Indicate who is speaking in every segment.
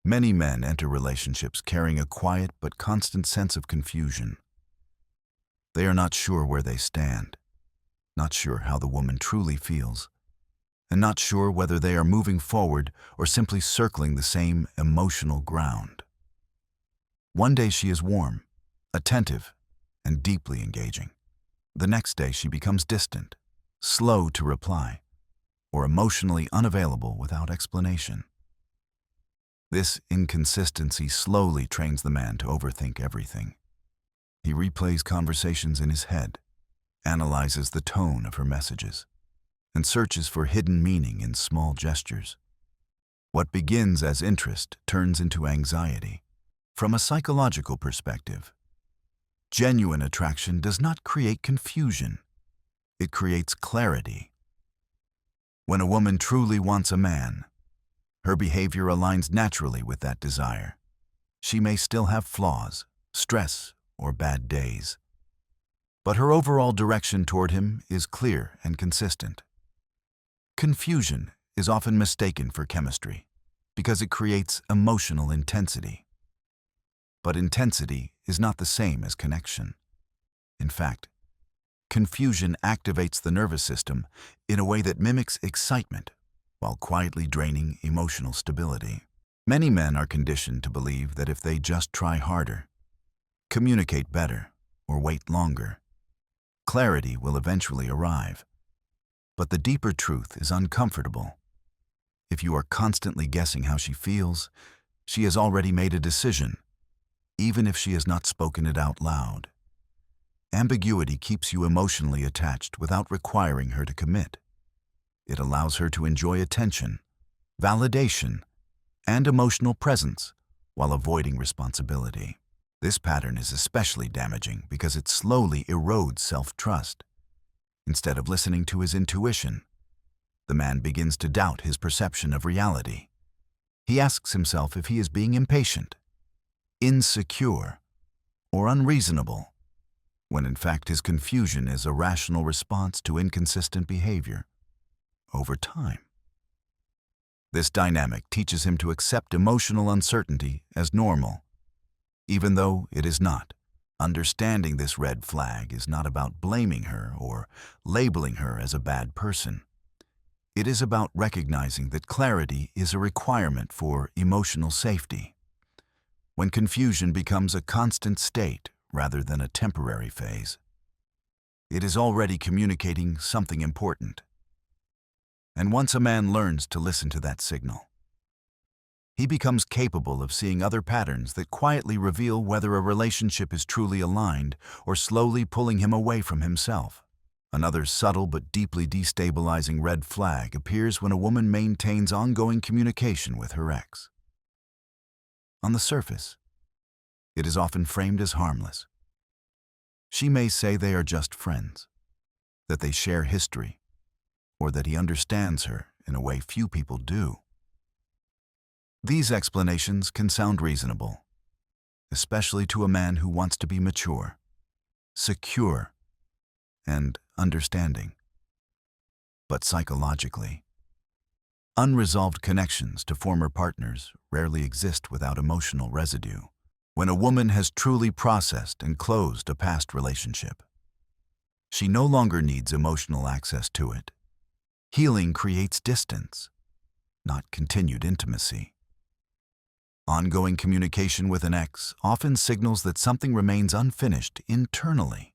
Speaker 1: Many men enter relationships carrying a quiet but constant sense of confusion. They are not sure where they stand, not sure how the woman truly feels, and not sure whether they are moving forward or simply circling the same emotional ground. One day she is warm, attentive, and deeply engaging. The next day she becomes distant, slow to reply, or emotionally unavailable without explanation. This inconsistency slowly trains the man to overthink everything. He replays conversations in his head, analyzes the tone of her messages, and searches for hidden meaning in small gestures. What begins as interest turns into anxiety. From a psychological perspective, genuine attraction does not create confusion. It creates clarity. When a woman truly wants a man, her behavior aligns naturally with that desire. She may still have flaws, stress, or bad days, but her overall direction toward him is clear and consistent. Confusion is often mistaken for chemistry because it creates emotional intensity. But intensity is not the same as connection. In fact, confusion activates the nervous system in a way that mimics excitement while quietly draining emotional stability. Many men are conditioned to believe that if they just try harder, communicate better, or wait longer, clarity will eventually arrive. But the deeper truth is uncomfortable. If you are constantly guessing how she feels, she has already made a decision, even if she has not spoken it out loud. Ambiguity keeps you emotionally attached without requiring her to commit. It allows her to enjoy attention, validation, and emotional presence while avoiding responsibility. This pattern is especially damaging because it slowly erodes self-trust. Instead of listening to his intuition, the man begins to doubt his perception of reality. He asks himself if he is being impatient, insecure, or unreasonable, when in fact his confusion is a rational response to inconsistent behavior over time. This dynamic teaches him to accept emotional uncertainty as normal, even though it is not. Understanding this red flag is not about blaming her or labeling her as a bad person. It is about recognizing that clarity is a requirement for emotional safety. When confusion becomes a constant state rather than a temporary phase, it is already communicating something important. And once a man learns to listen to that signal, he becomes capable of seeing other patterns that quietly reveal whether a relationship is truly aligned or slowly pulling him away from himself. Another subtle but deeply destabilizing red flag appears when a woman maintains ongoing communication with her ex. On the surface, it is often framed as harmless. She may say they are just friends, that they share history, or that he understands her in a way few people do. These explanations can sound reasonable, especially to a man who wants to be mature, secure, and understanding. But psychologically, unresolved connections to former partners rarely exist without emotional residue. When a woman has truly processed and closed a past relationship, she no longer needs emotional access to it. Healing creates distance, not continued intimacy. Ongoing communication with an ex often signals that something remains unfinished internally.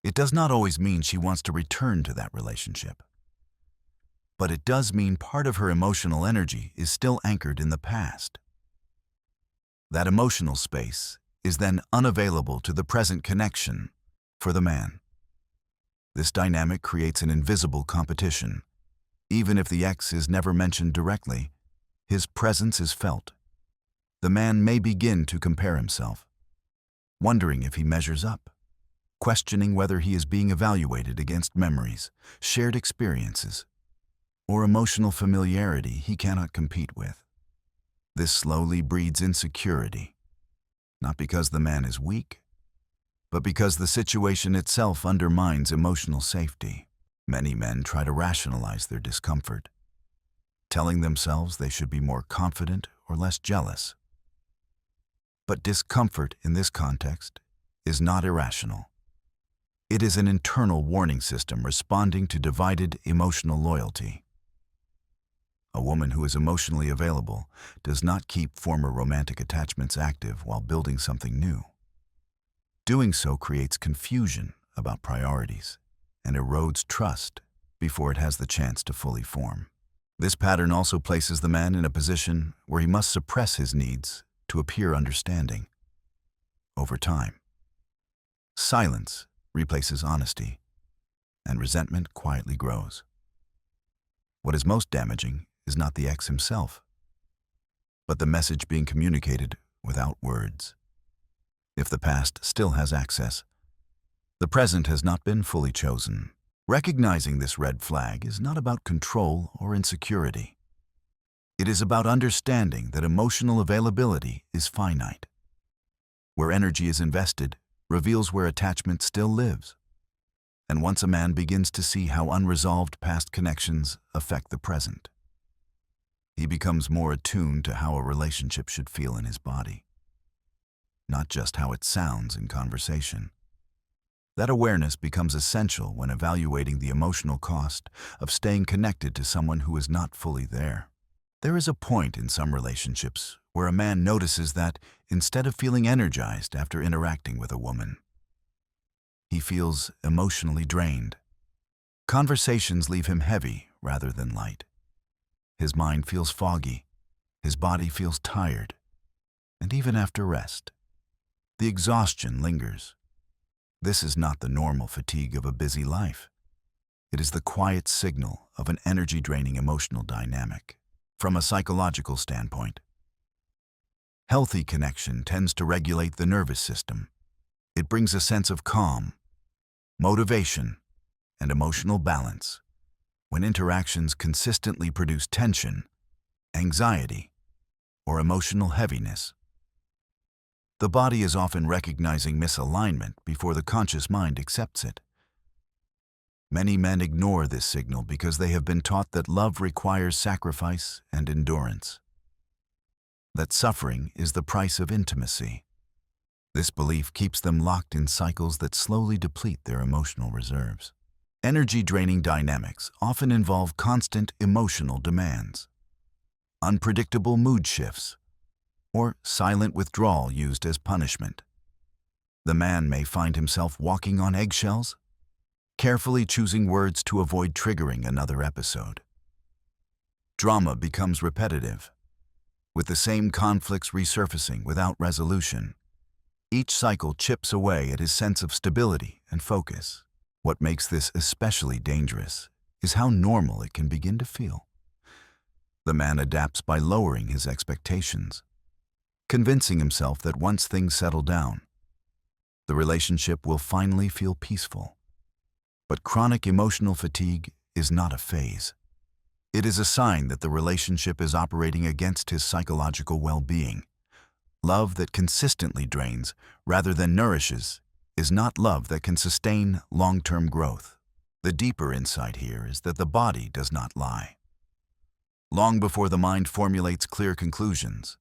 Speaker 1: It does not always mean she wants to return to that relationship, but it does mean part of her emotional energy is still anchored in the past. That emotional space is then unavailable to the present connection for the man. This dynamic creates an invisible competition. Even if the ex is never mentioned directly, his presence is felt. The man may begin to compare himself, wondering if he measures up, questioning whether he is being evaluated against memories, shared experiences, or emotional familiarity he cannot compete with. This slowly breeds insecurity, not because the man is weak, but because the situation itself undermines emotional safety. Many men try to rationalize their discomfort, telling themselves they should be more confident or less jealous. But discomfort in this context is not irrational. It is an internal warning system responding to divided emotional loyalty. A woman who is emotionally available does not keep former romantic attachments active while building something new. Doing so creates confusion about priorities and erodes trust before it has the chance to fully form. This pattern also places the man in a position where he must suppress his needs to appear understanding. Over time, silence replaces honesty, and resentment quietly grows. What is most damaging is not the ex himself, but the message being communicated without words. If the past still has access, the present has not been fully chosen. Recognizing this red flag is not about control or insecurity. It is about understanding that emotional availability is finite. Where energy is invested reveals where attachment still lives. And once a man begins to see how unresolved past connections affect the present, he becomes more attuned to how a relationship should feel in his body, not just how it sounds in conversation. That awareness becomes essential when evaluating the emotional cost of staying connected to someone who is not fully there. There is a point in some relationships where a man notices that, instead of feeling energized after interacting with a woman, he feels emotionally drained. Conversations leave him heavy rather than light. His mind feels foggy, his body feels tired, and even after rest, the exhaustion lingers. This is not the normal fatigue of a busy life. It is the quiet signal of an energy-draining emotional dynamic. From a psychological standpoint, healthy connection tends to regulate the nervous system. It brings a sense of calm, motivation, and emotional balance. When interactions consistently produce tension, anxiety, or emotional heaviness, the body is often recognizing misalignment before the conscious mind accepts it. Many men ignore this signal because they have been taught that love requires sacrifice and endurance, that suffering is the price of intimacy. This belief keeps them locked in cycles that slowly deplete their emotional reserves. Energy-draining dynamics often involve constant emotional demands, unpredictable mood shifts, or silent withdrawal used as punishment. The man may find himself walking on eggshells, carefully choosing words to avoid triggering another episode. Drama becomes repetitive, with the same conflicts resurfacing without resolution. Each cycle chips away at his sense of stability and focus. What makes this especially dangerous is how normal it can begin to feel. The man adapts by lowering his expectations, convincing himself that once things settle down, the relationship will finally feel peaceful. But chronic emotional fatigue is not a phase. It is a sign that the relationship is operating against his psychological well-being. Love that consistently drains rather than nourishes is not love that can sustain long-term growth. The deeper insight here is that the body does not lie. Long before the mind formulates clear conclusions,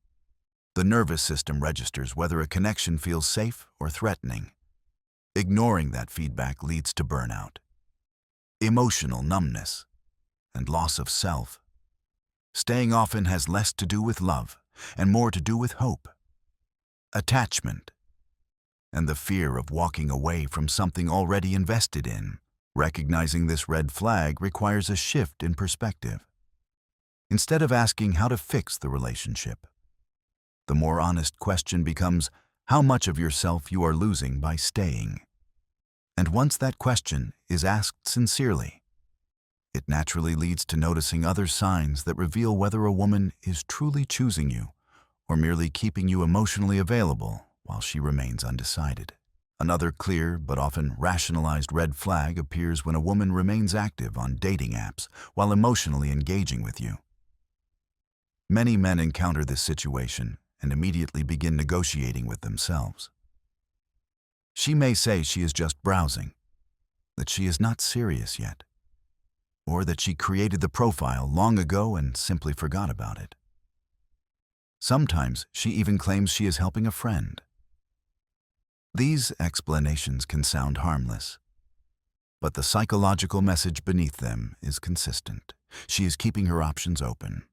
Speaker 1: the nervous system registers whether a connection feels safe or threatening. Ignoring that feedback leads to burnout, emotional numbness, and loss of self. Staying often has less to do with love and more to do with hope, attachment, and the fear of walking away from something already invested in. Recognizing this red flag requires a shift in perspective. Instead of asking how to fix the relationship, the more honest question becomes how much of yourself you are losing by staying. And once that question is asked sincerely, it naturally leads to noticing other signs that reveal whether a woman is truly choosing you or merely keeping you emotionally available while she remains undecided. Another clear but often rationalized red flag appears when a woman remains active on dating apps while emotionally engaging with you. Many men encounter this situation and immediately begin negotiating with themselves. She may say she is just browsing, that she is not serious yet, or that she created the profile long ago and simply forgot about it. Sometimes she even claims she is helping a friend. These explanations can sound harmless, but the psychological message beneath them is consistent. She is keeping her options open.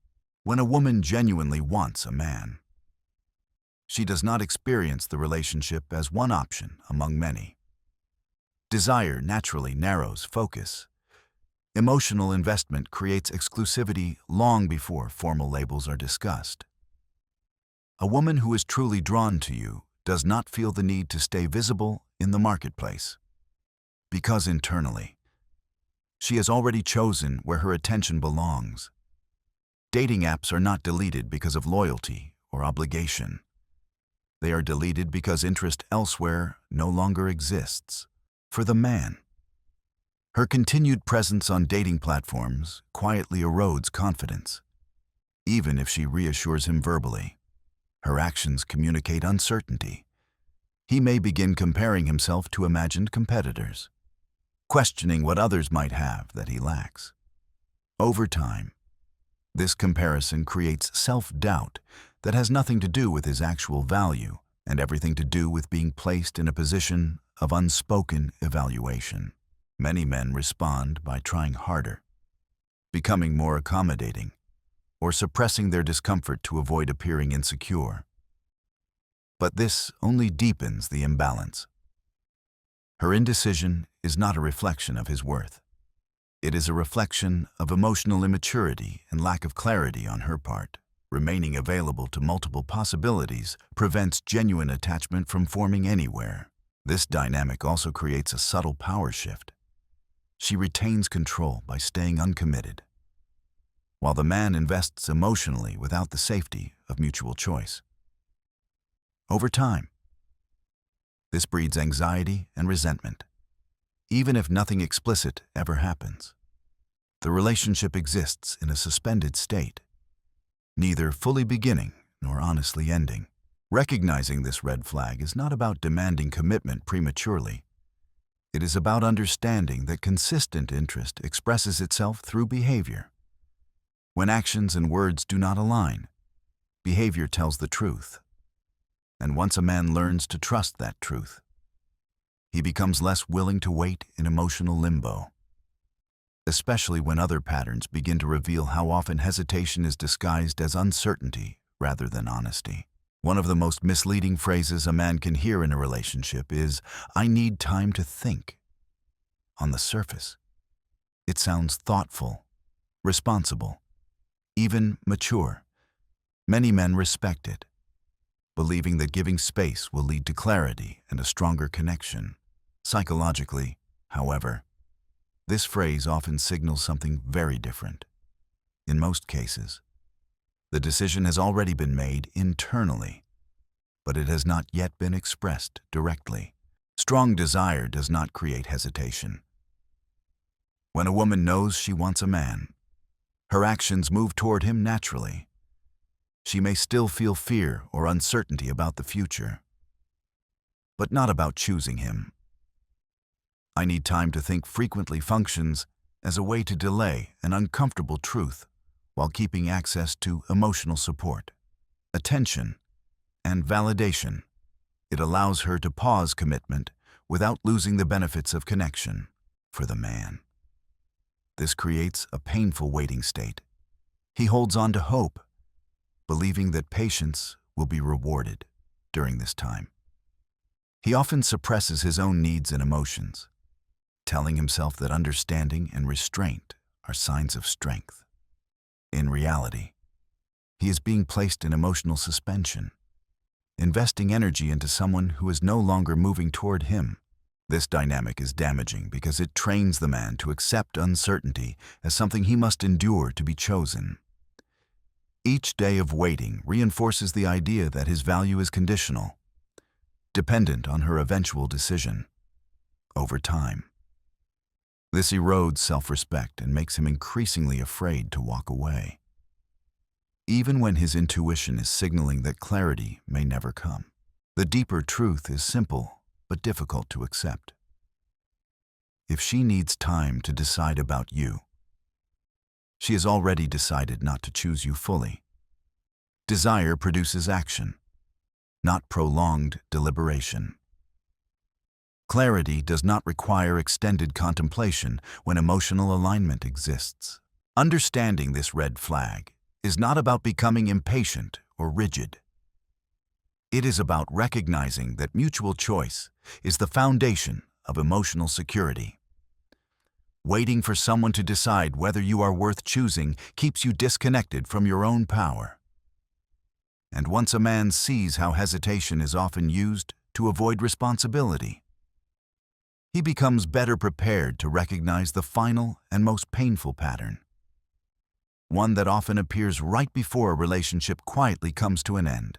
Speaker 1: When a woman genuinely wants a man, she does not experience the relationship as one option among many. Desire naturally narrows focus. Emotional investment creates exclusivity long before formal labels are discussed. A woman who is truly drawn to you does not feel the need to stay visible in the marketplace, because internally, she has already chosen where her attention belongs. Dating apps are not deleted because of loyalty or obligation. They are deleted because interest elsewhere no longer exists. For the man, her continued presence on dating platforms quietly erodes confidence. Even if she reassures him verbally, her actions communicate uncertainty. He may begin comparing himself to imagined competitors, questioning what others might have that he lacks. Over time, this comparison creates self-doubt that has nothing to do with his actual value and everything to do with being placed in a position of unspoken evaluation. Many men respond by trying harder, becoming more accommodating, or suppressing their discomfort to avoid appearing insecure. But this only deepens the imbalance. Her indecision is not a reflection of his worth. It is a reflection of emotional immaturity and lack of clarity on her part. Remaining available to multiple possibilities prevents genuine attachment from forming anywhere. This dynamic also creates a subtle power shift. She retains control by staying uncommitted, while the man invests emotionally without the safety of mutual choice. Over time, this breeds anxiety and resentment. Even if nothing explicit ever happens, the relationship exists in a suspended state, neither fully beginning nor honestly ending. Recognizing this red flag is not about demanding commitment prematurely. It is about understanding that consistent interest expresses itself through behavior. When actions and words do not align, behavior tells the truth. And once a man learns to trust that truth, he becomes less willing to wait in emotional limbo, especially when other patterns begin to reveal how often hesitation is disguised as uncertainty rather than honesty. One of the most misleading phrases a man can hear in a relationship is, "I need time to think." On the surface, it sounds thoughtful, responsible, even mature. Many men respect it, believing that giving space will lead to clarity and a stronger connection. Psychologically, however, this phrase often signals something very different. In most cases, the decision has already been made internally, but it has not yet been expressed directly. Strong desire does not create hesitation. When a woman knows she wants a man, her actions move toward him naturally. She may still feel fear or uncertainty about the future, but not about choosing him. "I need time to think" frequently functions as a way to delay an uncomfortable truth while keeping access to emotional support, attention, and validation. It allows her to pause commitment without losing the benefits of connection. For the man, this creates a painful waiting state. He holds on to hope, believing that patience will be rewarded during this time. He often suppresses his own needs and emotions, telling himself that understanding and restraint are signs of strength. In reality, he is being placed in emotional suspension, investing energy into someone who is no longer moving toward him. This dynamic is damaging because it trains the man to accept uncertainty as something he must endure to be chosen. Each day of waiting reinforces the idea that his value is conditional, dependent on her eventual decision. Over time, this erodes self-respect and makes him increasingly afraid to walk away, even when his intuition is signaling that clarity may never come. The deeper truth is simple but difficult to accept. If she needs time to decide about you, she has already decided not to choose you fully. Desire produces action, not prolonged deliberation. Clarity does not require extended contemplation when emotional alignment exists. Understanding this red flag is not about becoming impatient or rigid. It is about recognizing that mutual choice is the foundation of emotional security. Waiting for someone to decide whether you are worth choosing keeps you disconnected from your own power. And once a man sees how hesitation is often used to avoid responsibility, he becomes better prepared to recognize the final and most painful pattern, one that often appears right before a relationship quietly comes to an end.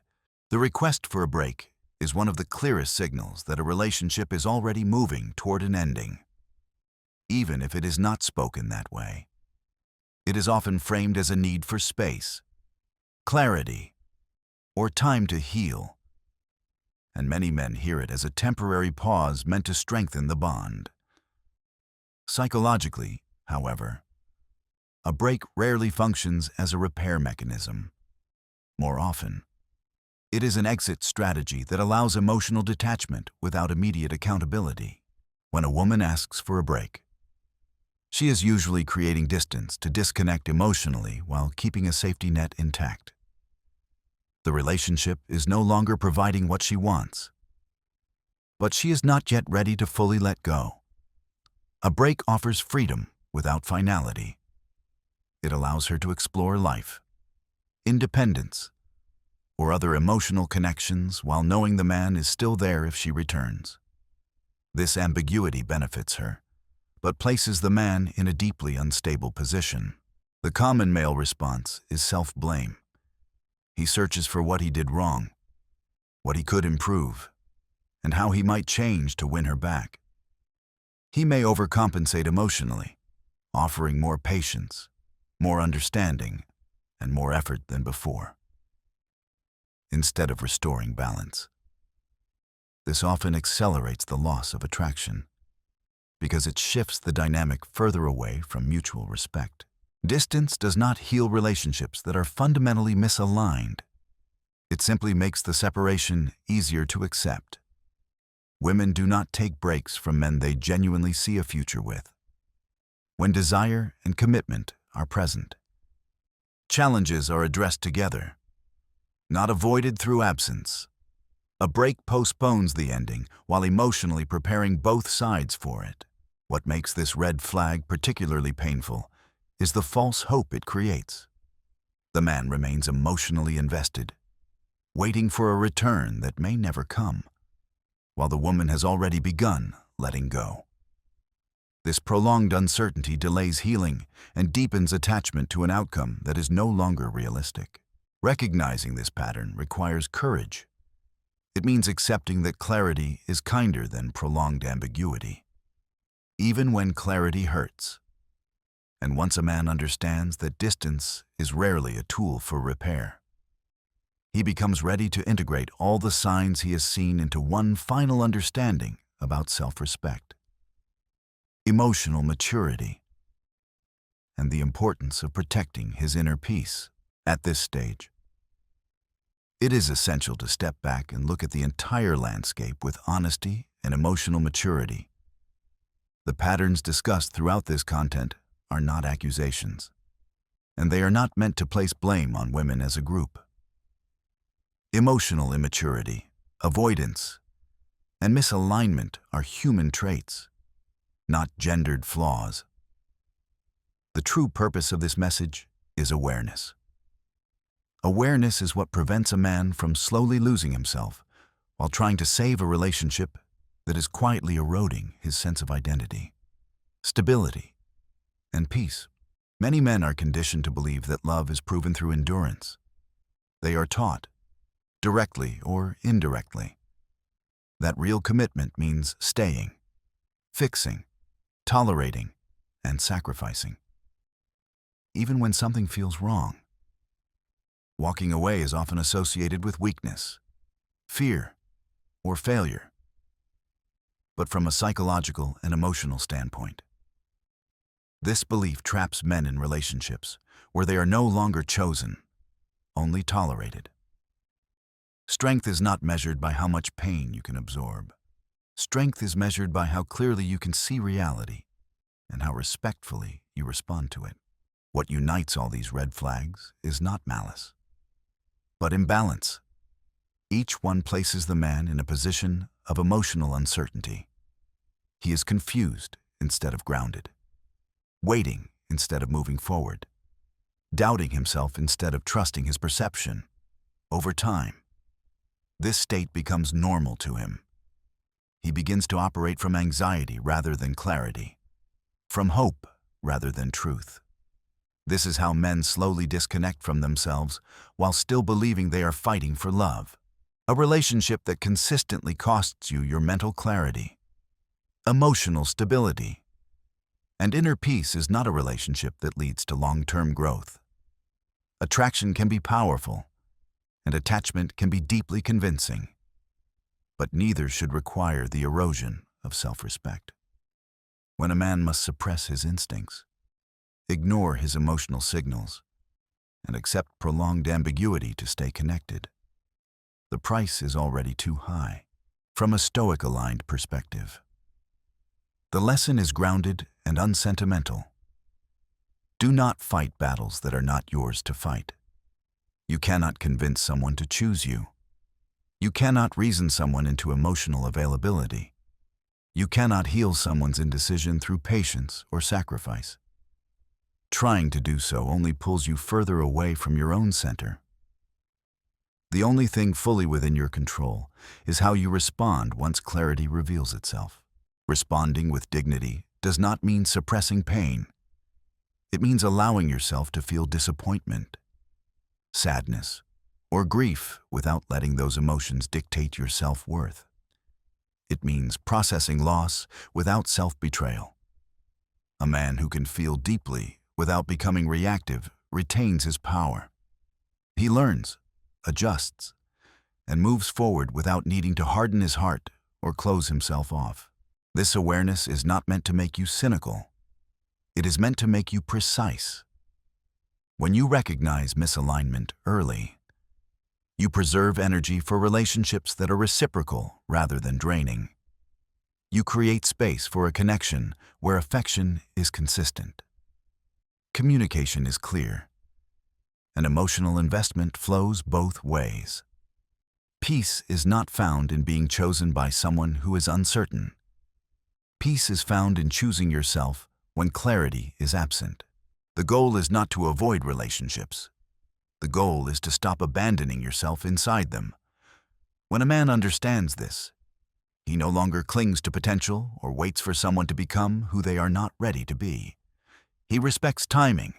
Speaker 1: The request for a break is one of the clearest signals that a relationship is already moving toward an ending. Even if it is not spoken that way, it is often framed as a need for space, clarity, or time to heal, and many men hear it as a temporary pause meant to strengthen the bond. Psychologically, however, a break rarely functions as a repair mechanism. More often, it is an exit strategy that allows emotional detachment without immediate accountability. When a woman asks for a break, she is usually creating distance to disconnect emotionally while keeping a safety net intact. The relationship is no longer providing what she wants, but she is not yet ready to fully let go. A break offers freedom without finality. It allows her to explore life, independence, or other emotional connections while knowing the man is still there if she returns. This ambiguity benefits her, but places the man in a deeply unstable position. The common male response is self-blame. He searches for what he did wrong, what he could improve, and how he might change to win her back. He may overcompensate emotionally, offering more patience, more understanding, and more effort than before, instead of restoring balance. This often accelerates the loss of attraction, because it shifts the dynamic further away from mutual respect. Distance does not heal relationships that are fundamentally misaligned. It simply makes the separation easier to accept. Women do not take breaks from men they genuinely see a future with. When desire and commitment are present, challenges are addressed together, not avoided through absence. A break postpones the ending while emotionally preparing both sides for it. What makes this red flag particularly painful is the false hope it creates. The man remains emotionally invested, waiting for a return that may never come, while the woman has already begun letting go. This prolonged uncertainty delays healing and deepens attachment to an outcome that is no longer realistic. Recognizing this pattern requires courage. It means accepting that clarity is kinder than prolonged ambiguity, even when clarity hurts. And once a man understands that distance is rarely a tool for repair, he becomes ready to integrate all the signs he has seen into one final understanding about self-respect, emotional maturity, and the importance of protecting his inner peace. At this stage, it is essential to step back and look at the entire landscape with honesty and emotional maturity. The patterns discussed throughout this content are not accusations, and they are not meant to place blame on women as a group. Emotional immaturity, avoidance, and misalignment are human traits, not gendered flaws. The true purpose of this message is awareness. Awareness is what prevents a man from slowly losing himself while trying to save a relationship that is quietly eroding his sense of identity, stability, and peace. Many men are conditioned to believe that love is proven through endurance. They are taught, directly or indirectly, that real commitment means staying, fixing, tolerating, and sacrificing, even when something feels wrong. Walking away is often associated with weakness, fear, or failure. But from a psychological and emotional standpoint, this belief traps men in relationships where they are no longer chosen, only tolerated. Strength is not measured by how much pain you can absorb. Strength is measured by how clearly you can see reality and how respectfully you respond to it. What unites all these red flags is not malice, but imbalance. Each one places the man in a position of emotional uncertainty. He is confused instead of grounded, waiting instead of moving forward, doubting himself instead of trusting his perception. Over time, this state becomes normal to him. He begins to operate from anxiety rather than clarity, from hope rather than truth. This is how men slowly disconnect from themselves while still believing they are fighting for love. A relationship that consistently costs you your mental clarity, emotional stability, and inner peace is not a relationship that leads to long-term growth. Attraction can be powerful, and attachment can be deeply convincing, but neither should require the erosion of self-respect. When a man must suppress his instincts, ignore his emotional signals, and accept prolonged ambiguity to stay connected, the price is already too high. From a Stoic-aligned perspective, the lesson is grounded and unsentimental. Do not fight battles that are not yours to fight. You cannot convince someone to choose you. You cannot reason someone into emotional availability. You cannot heal someone's indecision through patience or sacrifice. Trying to do so only pulls you further away from your own center. The only thing fully within your control is how you respond once clarity reveals itself. Responding with dignity does not mean suppressing pain. It means allowing yourself to feel disappointment, sadness, or grief without letting those emotions dictate your self-worth. It means processing loss without self-betrayal. A man who can feel deeply without becoming reactive retains his power. He learns, adjusts, and moves forward without needing to harden his heart or close himself off. This awareness is not meant to make you cynical. It is meant to make you precise. When you recognize misalignment early, you preserve energy for relationships that are reciprocal rather than draining. You create space for a connection where affection is consistent, communication is clear, and emotional investment flows both ways. Peace is not found in being chosen by someone who is uncertain. Peace is found in choosing yourself when clarity is absent. The goal is not to avoid relationships. The goal is to stop abandoning yourself inside them. When a man understands this, he no longer clings to potential or waits for someone to become who they are not ready to be. He respects timing,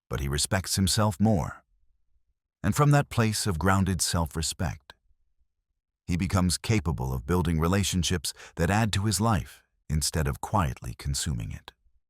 Speaker 1: but he respects himself more. And from that place of grounded self-respect, he becomes capable of building relationships that add to his life instead of quietly consuming it.